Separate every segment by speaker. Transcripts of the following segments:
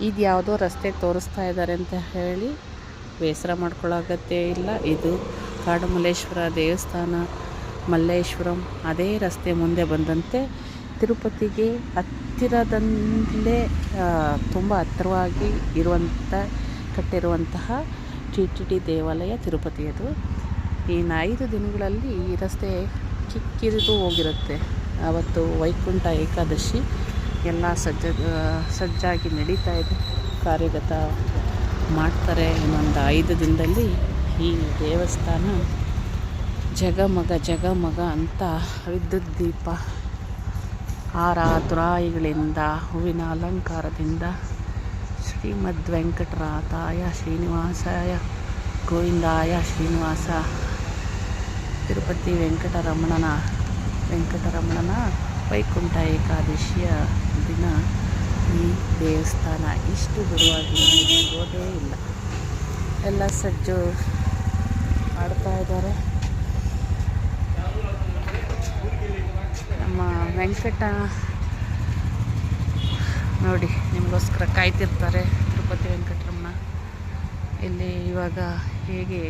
Speaker 1: ಇದು ಯಾವುದೋ ರಸ್ತೆ ತೋರಿಸ್ತಾ ಇದ್ದಾರೆ ಅಂತ ಹೇಳಿ ಬೇಸರ ಮಾಡ್ಕೊಳ್ಳೋ ಅಗತ್ಯ ಇಲ್ಲ. ಇದು ಕಾಡುಮಲ್ಲೇಶ್ವರ ದೇವಸ್ಥಾನ, ಮಲ್ಲೇಶ್ವರಂ. ಅದೇ ರಸ್ತೆ ಮುಂದೆ ಬಂದಂತೆ ತಿರುಪತಿಗೆ ಹತ್ತಿರದಲ್ಲೇ ತುಂಬ ಹತ್ತಿರವಾಗಿ ಕಟ್ಟಿರುವಂತಹ ಟಿ ದೇವಾಲಯ ತಿರುಪತಿಯದು. ಇನ್ನು 5 ದಿನಗಳಲ್ಲಿ ಈ ರಸ್ತೆ ಕಿಕ್ಕಿರಿದು ಹೋಗಿರುತ್ತೆ. ಆವತ್ತು ವೈಕುಂಠ ಏಕಾದಶಿ, ಎಲ್ಲ ಸಜ್ಜಾಗಿ ನಡೀತಾ ಇದೆ, ಕಾರ್ಯಗತ ಮಾಡ್ತಾರೆ. ಇನ್ನೊಂದು 5 ದಿನದಲ್ಲಿ ಈ ದೇವಸ್ಥಾನ ಜಗಮಗ ಅಂತ ವಿದ್ಯುತ್ ದೀಪ, ಹಾರ ತುರಾಯಿಗಳಿಂದ, ಹೂವಿನ ಅಲಂಕಾರದಿಂದ ಶ್ರೀಮದ್ ವೆಂಕಟರಾತಾಯ ಶ್ರೀನಿವಾಸಾಯ ಗೋವಿಂದಾಯ ಶ್ರೀನಿವಾಸ ತಿರುಪತಿ ವೆಂಕಟರಮಣನ ವೈಕುಂಠ ಏಕಾದಶಿಯ ದಿನ ಈ ದೇವಸ್ಥಾನ ಇಷ್ಟು ಗುರುವಾಗಿ ಹೋಗೋದೇ ಇಲ್ಲ. ಎಲ್ಲ ಸಜ್ಜು ಮಾಡ್ತಾ ಇದ್ದಾರೆ. ನಮ್ಮ ವೆಂಕಟ ನೋಡಿ ನಿಮಗೋಸ್ಕರ ಕಾಯ್ತಿರ್ತಾರೆ. ತಿರುಪತಿ ವೆಂಕಟರಮಣ ಇಲ್ಲಿ ಇವಾಗ ಹೇಗೆ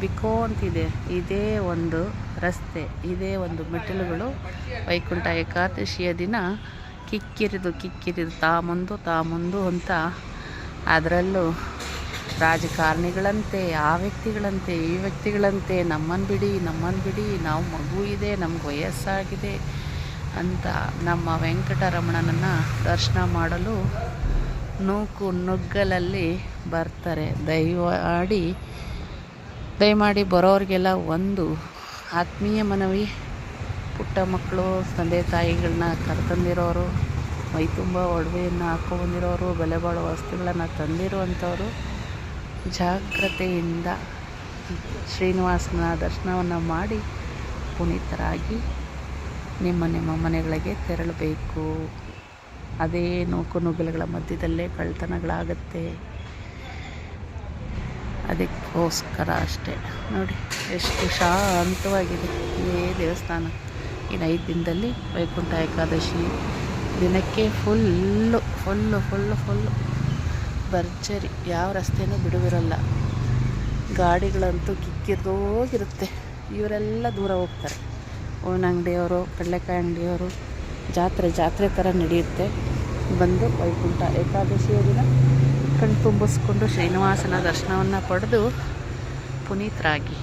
Speaker 1: ಬಿಕೋ ಅಂತಿದೆ. ಇದೇ ಒಂದು ರಸ್ತೆ, ಇದೇ ಒಂದು ಮೆಟ್ಟಿಲುಗಳು ವೈಕುಂಠ ಏಕಾದಶಿಯ ದಿನ ಕಿಕ್ಕಿರಿದು ತಾ ಮುಂದು ಅಂತ. ಅದರಲ್ಲೂ ರಾಜಕಾರಣಿಗಳಂತೆ, ಆ ವ್ಯಕ್ತಿಗಳಂತೆ, ಈ ವ್ಯಕ್ತಿಗಳಂತೆ ನಮ್ಮನ್ನು ಬಿಡಿ, ನಾವು ಮಗು ಇದೆ, ನಮ್ಗೆ ವಯಸ್ಸಾಗಿದೆ ಅಂತ ನಮ್ಮ ವೆಂಕಟರಮಣನನ್ನು ದರ್ಶನ ಮಾಡಲು ನೂಕು ನುಗ್ಗಲಲ್ಲಿ ಬರ್ತಾರೆ. ದಯಮಾಡಿ ಬರೋರಿಗೆಲ್ಲ ಒಂದು ಆತ್ಮೀಯ ಮನವಿ, ಪುಟ್ಟ ಮಕ್ಕಳು ತಂದೆ ತಾಯಿಗಳನ್ನ ಕರೆತಂದಿರೋರು, ಮೈ ತುಂಬ ಒಡವೆಯನ್ನು ಹಾಕ್ಕೊಂಬಂದಿರೋರು, ಬೆಲೆ ಬಾಳುವ ವಸ್ತುಗಳನ್ನು ತಂದಿರುವಂಥವರು ಜಾಗ್ರತೆಯಿಂದ ಶ್ರೀನಿವಾಸನ ದರ್ಶನವನ್ನು ಮಾಡಿ ಪುನೀತರಾಗಿ ನಿಮ್ಮ ಮನೆಗಳಿಗೆ ತೆರಳಬೇಕು. ಅದೇ ನೂಕು ನುಗ್ಗಲುಗಳ ಮಧ್ಯದಲ್ಲೇ ಕಳ್ಳತನಗಳಾಗತ್ತೆ. ಅದಕ್ಕೋಸ್ಕರ ಅಷ್ಟೇ. ನೋಡಿ ಎಷ್ಟು ಶಾಂತವಾಗಿದೆ ಈ ದೇವಸ್ಥಾನ. ಇನ್ನು 5 ದಿನದಲ್ಲಿ ವೈಕುಂಠ ಏಕಾದಶಿ ದಿನಕ್ಕೆ ಫುಲ್ಲು ಭರ್ಜರಿ. ಯಾವ ರಸ್ತೆನೂ ಬಿಡುವಿರಲ್ಲ. ಗಾಡಿಗಳಂತೂ ಕಿಕ್ಕಿರಿದೋಗಿರುತ್ತೆ. ಇವರೆಲ್ಲ ದೂರ ಹೋಗ್ತಾರೆ. ಹೂವಿನ ಅಂಗಡಿಯವರು, ಕಡಲೆಕಾಯಿ ಅಂಗಡಿಯವರು, ಜಾತ್ರೆ ಥರ ನಡೆಯುತ್ತೆ. ಬಂದು ವೈಕುಂಠ ಏಕಾದಶಿಯ ದಿನ ಕಣ್ತುಂಬಿಸ್ಕೊಂಡು ಶ್ರೀನಿವಾಸನ ದರ್ಶನವನ್ನು ಪಡೆದು ಪುನೀತರಾಗಿ